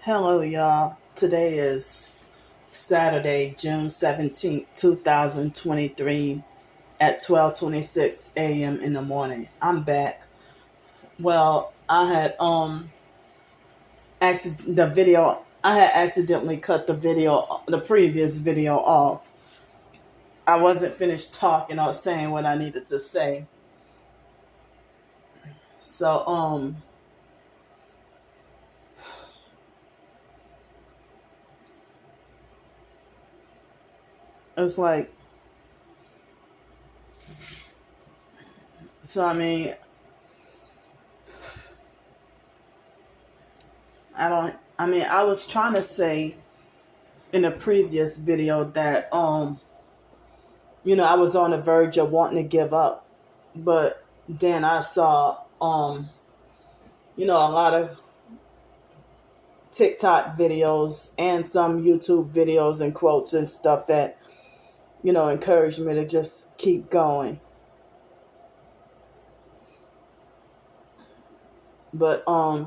Hello, y'all. Today is Saturday, June 17th, 2023 at 12:26 a.m. in the morning. I'm back. Well, I had accidentally cut the previous video off. I wasn't finished talking or saying what I needed to say. So, it's like, so I mean, I was trying to say in a previous video that, I was on the verge of wanting to give up, but then I saw, a lot of TikTok videos and some YouTube videos and quotes and stuff that, encouraged me to just keep going. But, I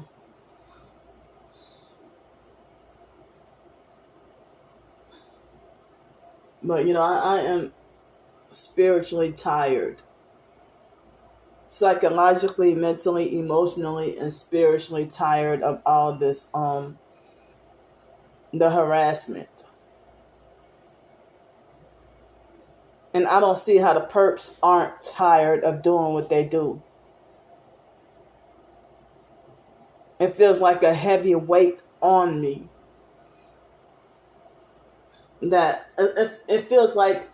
am spiritually tired. Psychologically, mentally, emotionally, and spiritually tired of all this, the harassment. And I don't see how the perps aren't tired of doing what they do. It feels like a heavy weight on me. That it feels like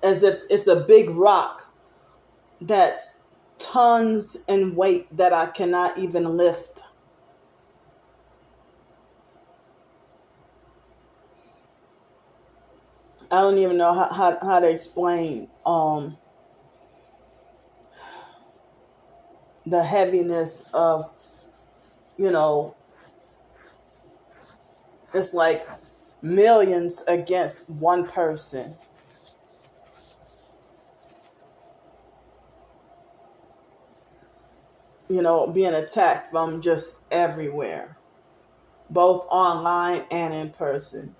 as if it's a big rock that's tons in weight that I cannot even lift. I don't even know how to explain the heaviness of, it's like millions against one person. Being attacked from just everywhere, both online and in person.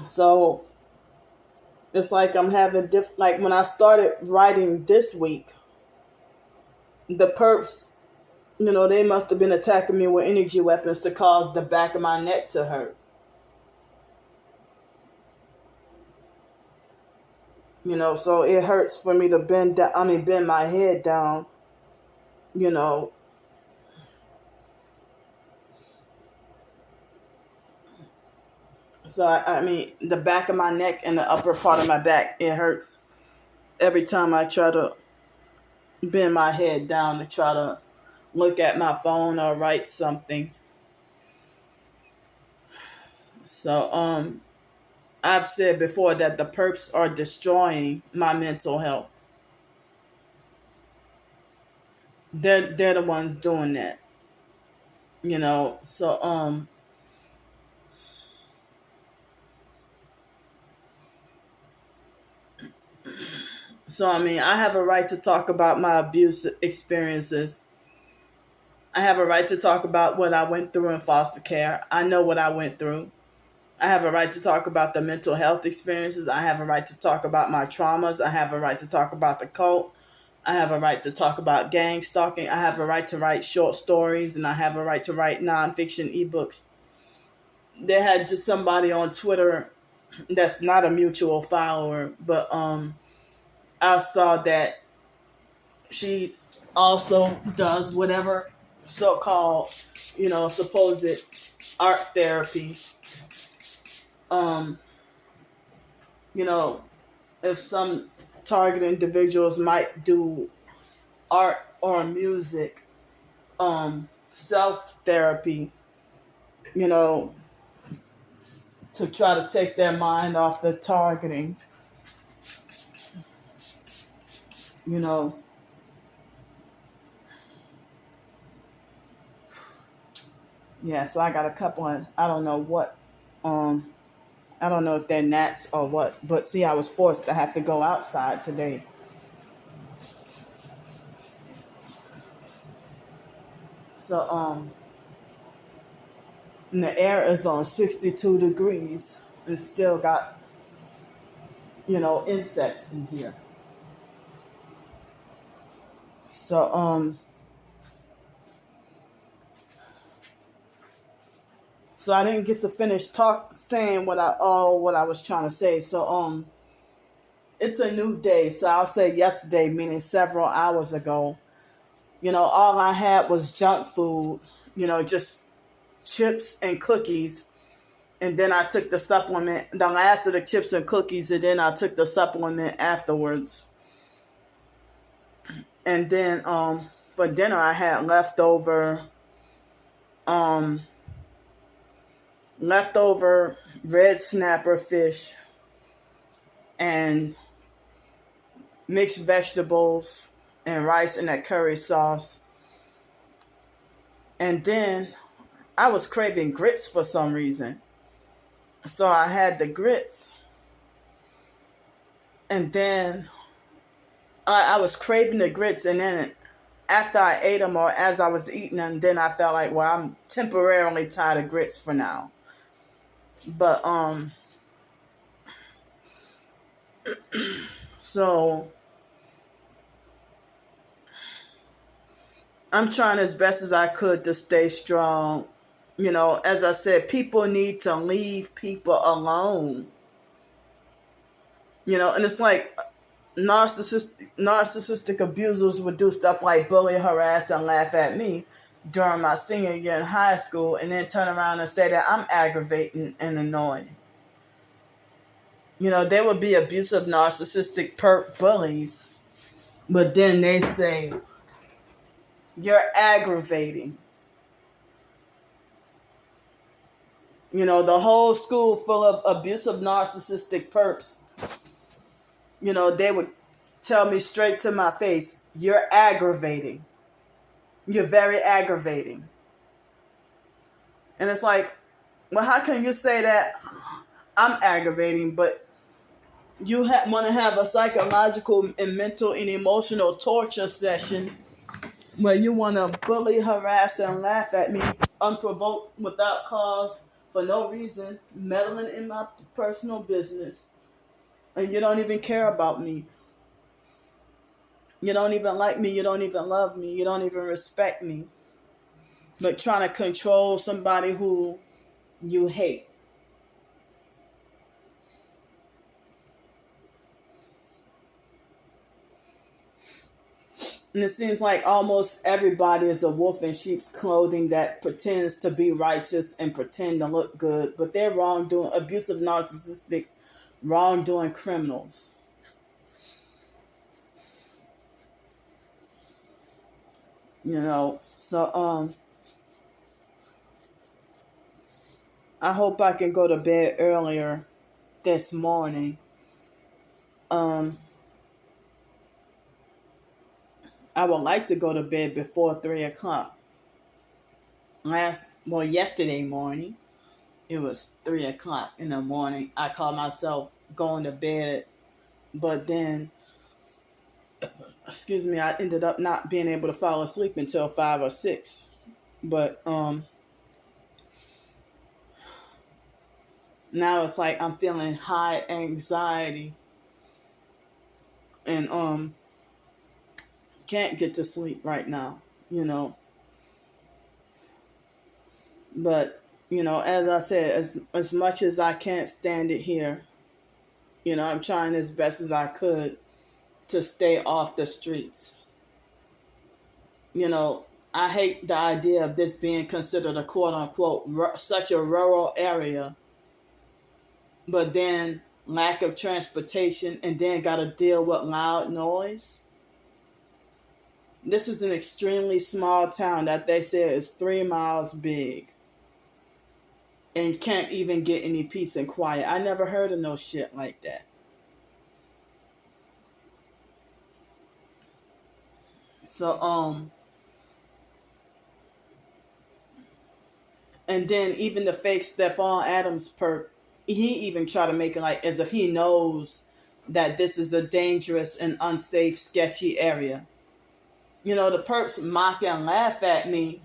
So it's like I'm having like when I started writing this week, the perps, they must have been attacking me with energy weapons to cause the back of my neck to hurt. So it hurts for me to bend my head down, So the back of my neck and the upper part of my back, it hurts every time I try to bend my head down to try to look at my phone or write something. So I've said before that the perps are destroying my mental health. They're the ones doing that. So I have a right to talk about my abuse experiences. I have a right to talk about what I went through in foster care. I know what I went through. I have a right to talk about the mental health experiences. I have a right to talk about my traumas. I have a right to talk about the cult. I have a right to talk about gang stalking. I have a right to write short stories, and I have a right to write nonfiction ebooks. They had just somebody on Twitter that's not a mutual follower, but I saw that she also does whatever so-called, supposed art therapy. Um, if some target individuals might do art or music, self-therapy, to try to take their mind off the targeting, Yeah, so I got a couple of, I don't know what, I don't know if they're gnats or what, but see, I was forced to have to go outside today. So, and the air is on 62 degrees and still got, insects in here. So, so I didn't get to finish saying what I was trying to say. So, it's a new day. So I'll say yesterday, meaning several hours ago. All I had was junk food, just chips and cookies. And then I took the supplement, the last of the chips and cookies, and then I took the supplement afterwards. And then for dinner I had um, leftover red snapper fish and mixed vegetables and rice in that curry sauce. And then I was craving grits for some reason. So I had the grits. And then I was craving the grits. And then after I ate them, or as I was eating them, then I felt like, well, I'm temporarily tired of grits for now. But, so I'm trying as best as I could to stay strong. As I said, people need to leave people alone. And it's like narcissistic abusers would do stuff like bully, harass, and laugh at me during my senior year in high school, and then turn around and say that I'm aggravating and annoying. They would be abusive, narcissistic perp bullies, but then they say, you're aggravating. The whole school full of abusive, narcissistic perps, they would tell me straight to my face, you're aggravating. You're very aggravating. And it's like, well, how can you say that I'm aggravating, but you want to have a psychological and mental and emotional torture session where you want to bully, harass, and laugh at me unprovoked, without cause, for no reason, meddling in my personal business, and you don't even care about me. You don't even like me. You don't even love me. You don't even respect me. But trying to control somebody who you hate. And it seems like almost everybody is a wolf in sheep's clothing that pretends to be righteous and pretend to look good, but they're wrongdoing, abusive, narcissistic, wrongdoing criminals. So I hope I can go to bed earlier this morning. I would like to go to bed before 3 o'clock. Yesterday morning, it was 3 o'clock in the morning. I called myself going to bed, but then, I ended up not being able to fall asleep until 5 or 6. But now it's like I'm feeling high anxiety and can't get to sleep right now, But, as I said, as much as I can't stand it here, I'm trying as best as I could to stay off the streets. I hate the idea of this being considered a quote unquote such a rural area, but then lack of transportation, and then got to deal with loud noise. This is an extremely small town that they say is 3 miles big and can't even get any peace and quiet. I never heard of no shit like that. So, and then even the fake Stephon Adams perp he even tried to make it like as if he knows that this is a dangerous and unsafe, sketchy area. The perps mock and laugh at me,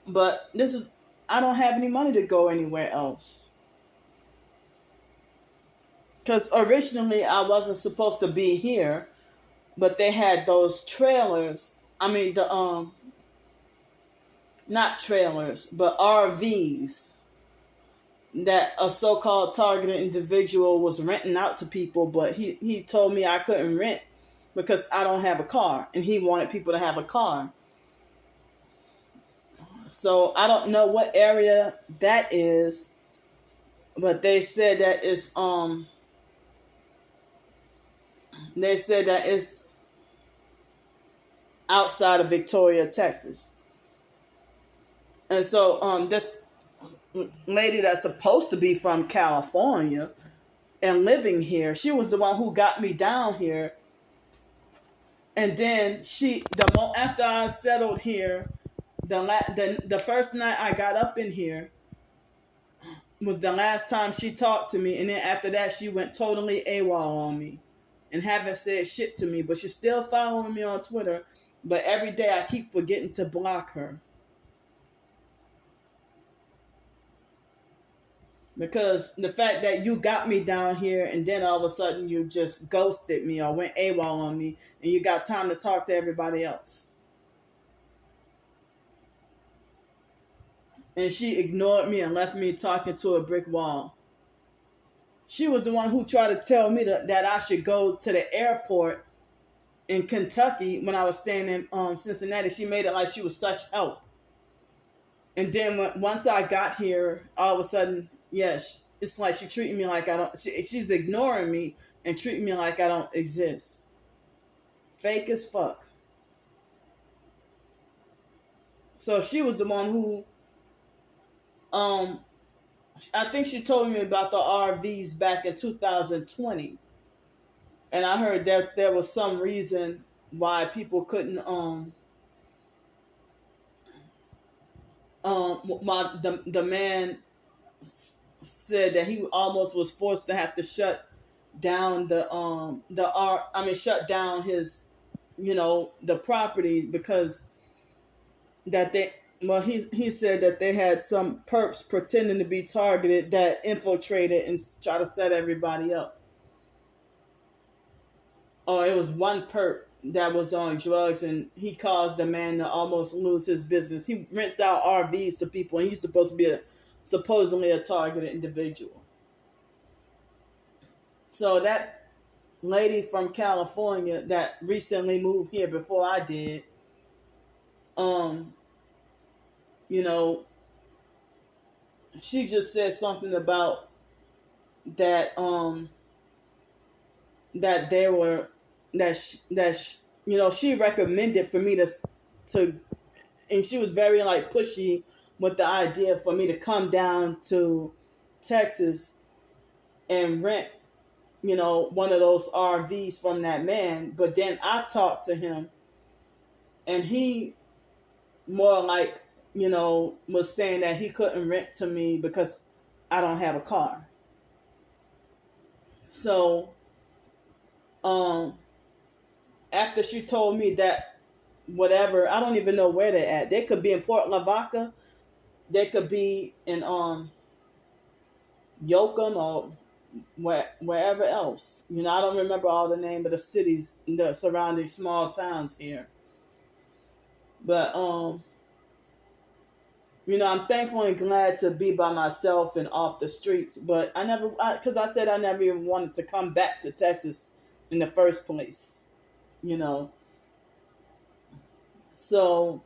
but I don't have any money to go anywhere else. Because originally I wasn't supposed to be here, but they had those trailers. I mean, not trailers, but RVs that a so-called targeted individual was renting out to people, but he told me I couldn't rent because I don't have a car, and he wanted people to have a car. So I don't know what area that is, but they said that it's outside of Victoria, Texas. And so this lady that's supposed to be from California and living here, she was the one who got me down here. And then after I settled here, the first night I got up in here was the last time she talked to me, and then after that she went totally AWOL on me and haven't said shit to me, but she's still following me on Twitter. But every day I keep forgetting to block her. Because the fact that you got me down here and then all of a sudden you just ghosted me or went AWOL on me and you got time to talk to everybody else. And she ignored me and left me talking to a brick wall. She was the one who tried to tell me that I should go to the airport in Kentucky when I was staying in Cincinnati. She made it like she was such help. And then once I got here, all of a sudden, yes, it's like she treated me like I don't. She's ignoring me and treating me like I don't exist. Fake as fuck. So she was the one who, I think she told me about the RVs back in 2020, and I heard that there was some reason why people couldn't the man said that he almost was forced to have to shut down shut down his the property because he said that they had some perps pretending to be targeted that infiltrated and try to set everybody up. Or it was one perp that was on drugs and he caused the man to almost lose his business. He rents out RVs to people and he's supposed to be supposedly a targeted individual. So that lady from California that recently moved here before I did, she just said something about that that they were she recommended for me to and she was very like pushy with the idea for me to come down to Texas and rent one of those RVs from that man. But then I talked to him and he more like was saying that he couldn't rent to me because I don't have a car. So after she told me that whatever, I don't even know where they're at. They could be in Port Lavaca. They could be in Yoakum or wherever else. I don't remember all the name of the cities, the surrounding small towns here. But I'm thankful and glad to be by myself and off the streets. But because I said I never even wanted to come back to Texas in the first place. So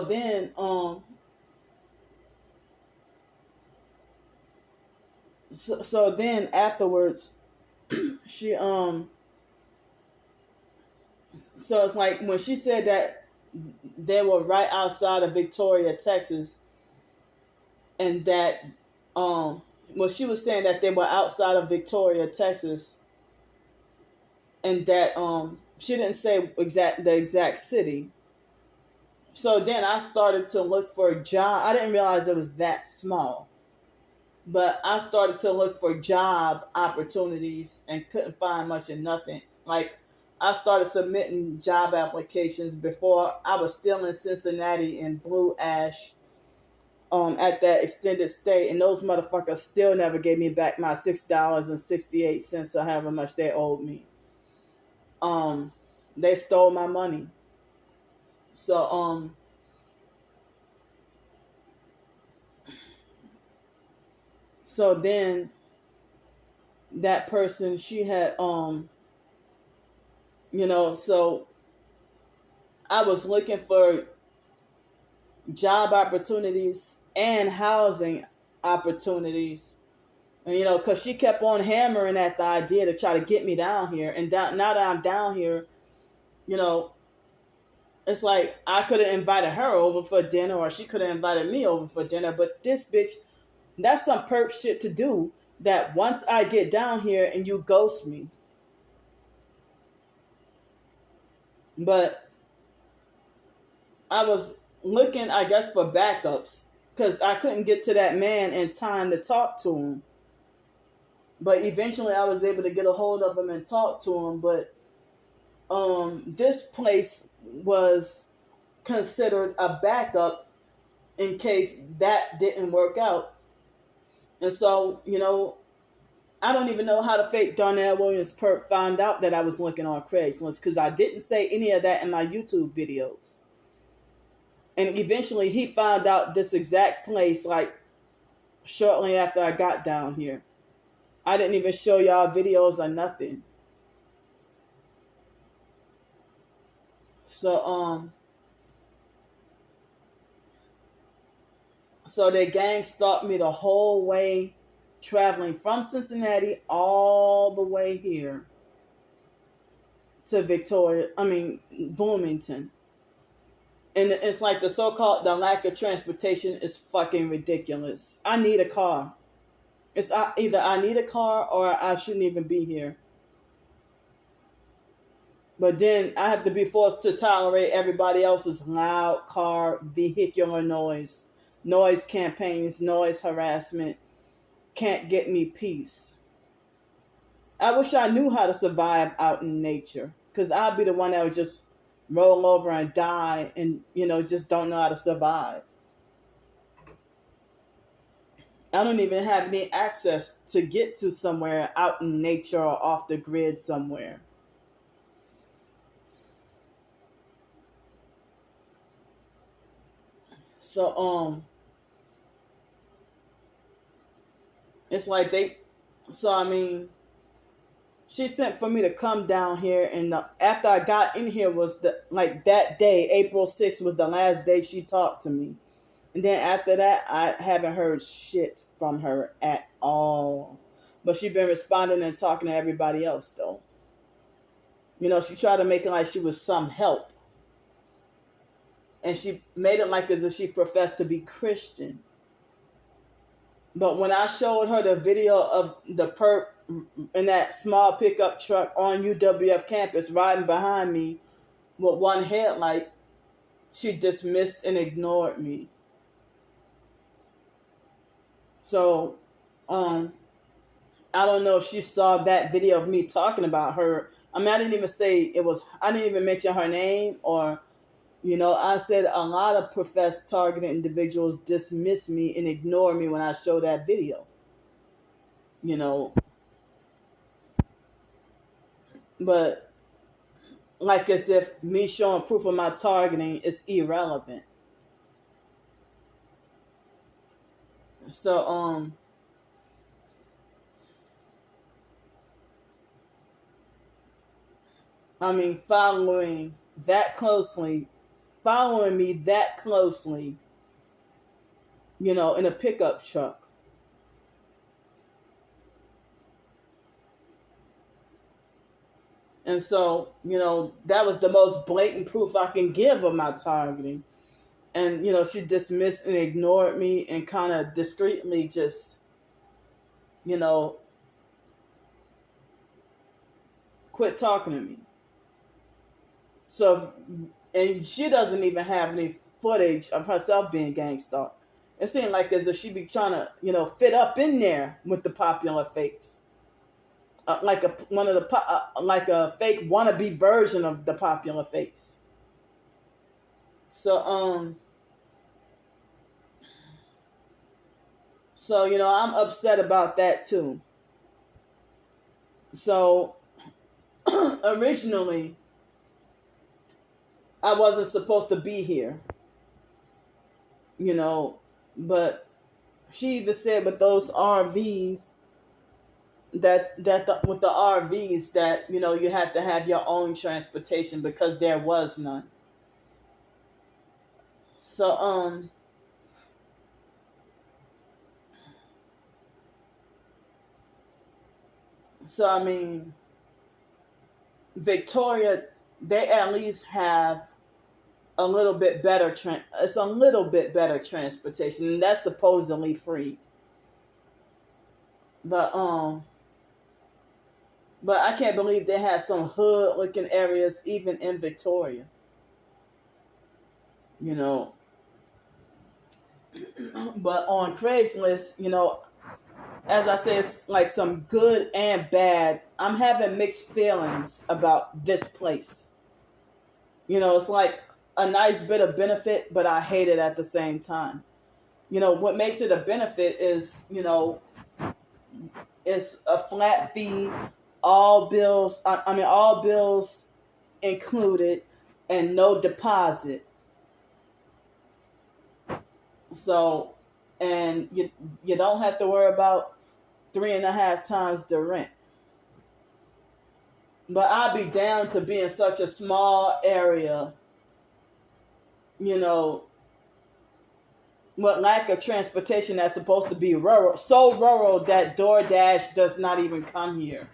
then so then afterwards she so it's like when she said that they were right outside of Victoria, Texas, and that she was saying that they were outside of Victoria, Texas, and that she didn't say the exact city. So then I started to look for a job. I didn't realize it was that small. But I started to look for job opportunities and couldn't find much of nothing. Like, I started submitting job applications before I was still in Cincinnati in Blue Ash, at that extended stay, and those motherfuckers still never gave me back my $6.68 or however much they owed me. They stole my money. So so then that person, she had so I was looking for job opportunities and housing opportunities. And, because she kept on hammering at the idea to try to get me down here. And now that I'm down here, you know, it's like I could have invited her over for dinner, or she could have invited me over for dinner. But this bitch, that's some perp shit to do, that once I get down here and you ghost me. But I was looking, I guess, for backups, because I couldn't get to that man in time to talk to him. But eventually I was able to get a hold of him and talk to him. But this place was considered a backup in case that didn't work out. And so, I don't even know how the fake Darnell Williams perp found out that I was looking on Craigslist, because I didn't say any of that in my YouTube videos. And eventually he found out this exact place, like, shortly after I got down here. I didn't even show y'all videos or nothing. So the gang stalked me the whole way, traveling from Cincinnati all the way here to Bloomington. And it's like the lack of transportation is fucking ridiculous. I need a car. It's either I need a car or I shouldn't even be here. But then I have to be forced to tolerate everybody else's loud car vehicular noise campaigns, noise harassment. Can't get me peace. I wish I knew how to survive out in nature, because I'd be the one that would just roll over and die and, just don't know how to survive. I don't even have any access to get to somewhere out in nature or off the grid somewhere. So, it's like she sent for me to come down here, and after I got in here was that day, April 6th was the last day she talked to me. And then after that, I haven't heard shit from her at all. But she's been responding and talking to everybody else, though. She tried to make it like she was some help. And she made it like as if she professed to be Christian. But when I showed her the video of the perp in that small pickup truck on UWF campus riding behind me with one headlight, she dismissed and ignored me. So, I don't know if she saw that video of me talking about her. I didn't even I didn't even mention her name, or, I said a lot of professed targeted individuals dismiss me and ignore me when I show that video. But like as if me showing proof of my targeting is irrelevant. So, following me that closely, in a pickup truck. And so, that was the most blatant proof I can give of my targeting. And, she dismissed and ignored me and kind of discreetly just, quit talking to me. So, and she doesn't even have any footage of herself being gang stalked. It seemed like as if she be trying to, fit up in there with the popular fakes, like like a fake wannabe version of the popular fakes. So I'm upset about that too. So originally, I wasn't supposed to be here, but she even said with those RVs with the RVs that you have to have your own transportation because there was none. So I mean, Victoria, they at least have a little bit better it's a little bit better transportation, and that's supposedly free. But I can't believe they have some hood looking areas even in Victoria. But on Craigslist, as I said, it's like some good and bad. I'm having mixed feelings about this place. It's like a nice bit of benefit, but I hate it at the same time. What makes it a benefit is, it's a flat fee, all bills included, and no deposit. So, and you don't have to worry about 3.5 times the rent. But I'd be down to be in such a small area, with lack of transportation that's supposed to be rural, so rural that DoorDash does not even come here.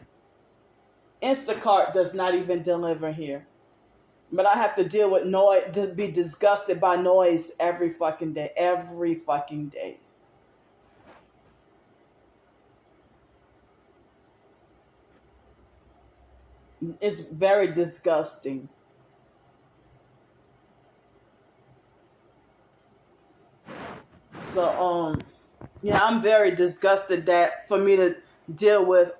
Instacart does not even deliver here. But I have to deal with noise, to be disgusted by noise every fucking day. Every fucking day. It's very disgusting. So, I'm very disgusted that for me to deal with,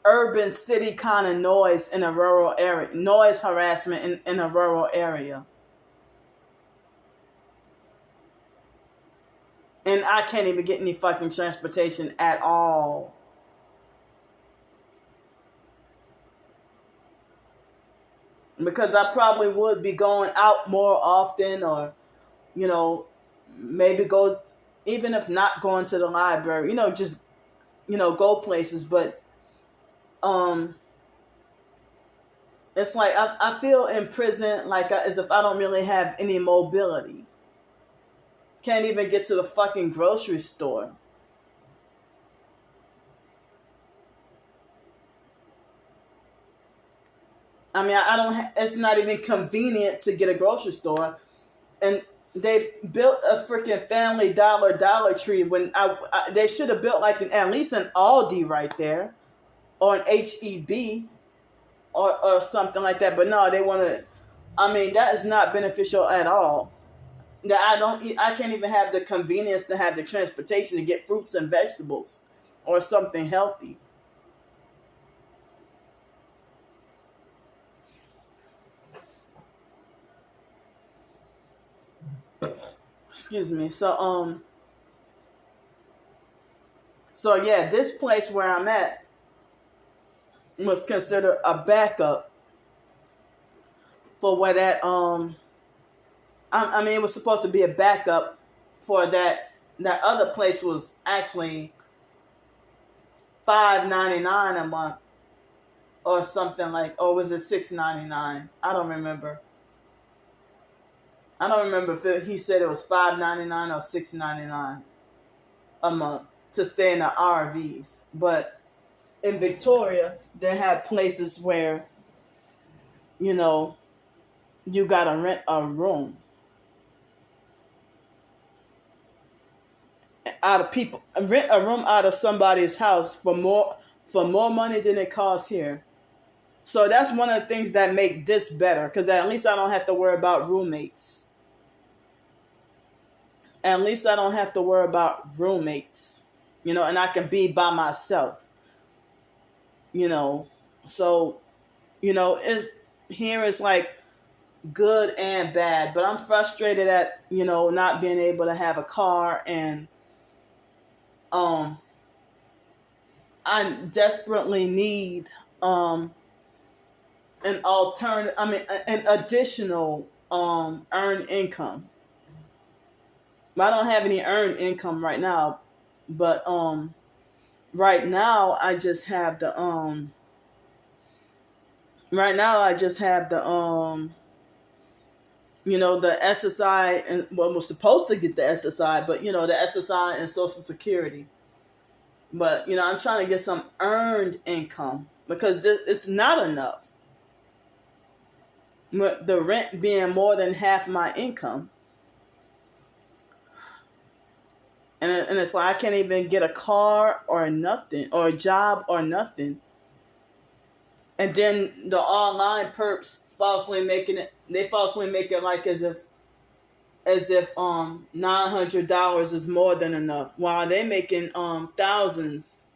urban city kind of noise in a rural area, noise harassment in a rural area. And I can't even get any fucking transportation at all. Because I probably would be going out more often, or, maybe go, even if not going to the library, just, go places. But it's like I feel in prison, like as if I don't really have any mobility. Can't even get to the fucking grocery store. I mean, I don't. It's not even convenient to get a grocery store, and they built a freaking Family Dollar Tree when they should have built like at least an Aldi right there, or an HEB, or something like that. But no, they want to. I mean, that is not beneficial at all. That I can't even have the convenience to have the transportation to get fruits and vegetables, or something healthy. Excuse me. So yeah, this place where I'm at was considered a backup for where that I mean, it was supposed to be a backup for that other place was actually $5.99 a month or something, like, or was it $6.99? I don't remember. I don't remember if he said it was $5.99 or $6.99 a month to stay in the RVs. But in Victoria, they have places where, you gotta rent a room rent a room out of somebody's house for more money than it costs here. So that's one of the things that make this better, because at least I don't have to worry about roommates. At least I don't have to worry about roommates, and I can be by myself, you know. So, it's here is like good and bad, but I'm frustrated at, not being able to have a car, and um I desperately need an additional earned income. I don't have any earned income right now, but right now I just have the right now I just have the the SSI, and well, we're supposed to get the SSI, but the SSI and Social Security. But I'm trying to get some earned income because it's not enough. The rent being more than half my income, and it's like I can't even get a car or nothing, or a job or nothing. And then the online perps falsely making it. They falsely make it like as if $900 is more than enough, while they making thousands.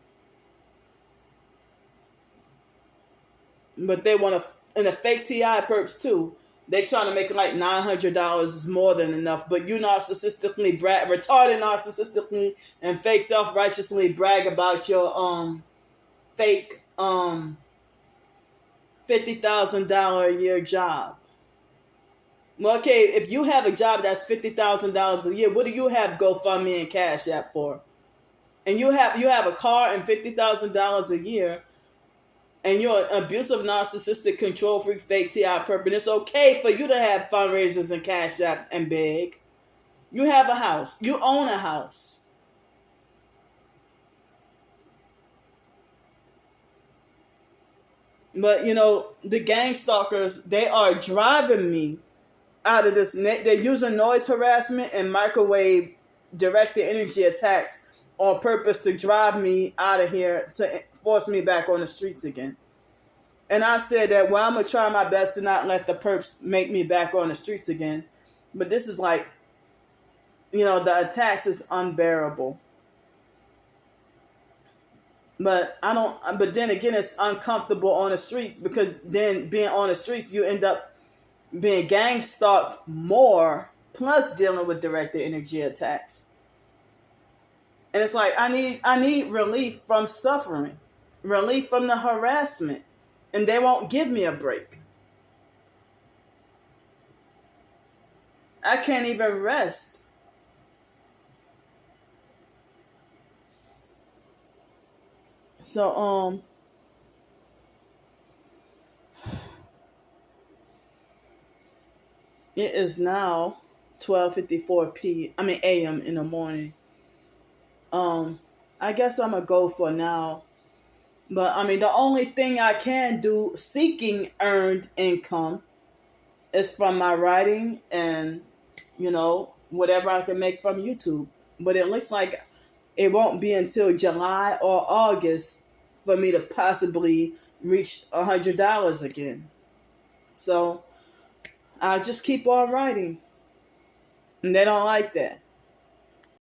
But they want to, and the fake TI perps too. They trying to make it like $900 is more than enough. But you narcissistically retarded narcissistically, and fake self-righteously brag about your fake $50,000 a year job. Well, okay, if you have a job that's $50,000 a year, what do you have GoFundMe and Cash App for? And you have a car and $50,000 a year, and you're an abusive, narcissistic, control freak, fake TI perp, and it's okay for you to have fundraisers and Cash App and beg. You have a house. You own a house. But, the gang stalkers, they are driving me out of this. They're using noise harassment and microwave directed energy attacks on purpose to drive me out of here, to force me back on the streets again. And I said that, well, I'm going to try my best to not let the perps make me back on the streets again. But this is like, the attacks is unbearable. But then again, it's uncomfortable on the streets, because then being on the streets, you end up being gang stalked more, plus dealing with directed energy attacks. And it's like, I need relief from suffering, relief from the harassment, and they won't give me a break. I can't even rest. So it is now 12:54 a.m. in the morning. I guess I'm gonna go for now. But the only thing I can do seeking earned income is from my writing and whatever I can make from YouTube. But it looks like it won't be until July or August for me to possibly reach $100 again. So I'll just keep on writing. And they don't like that.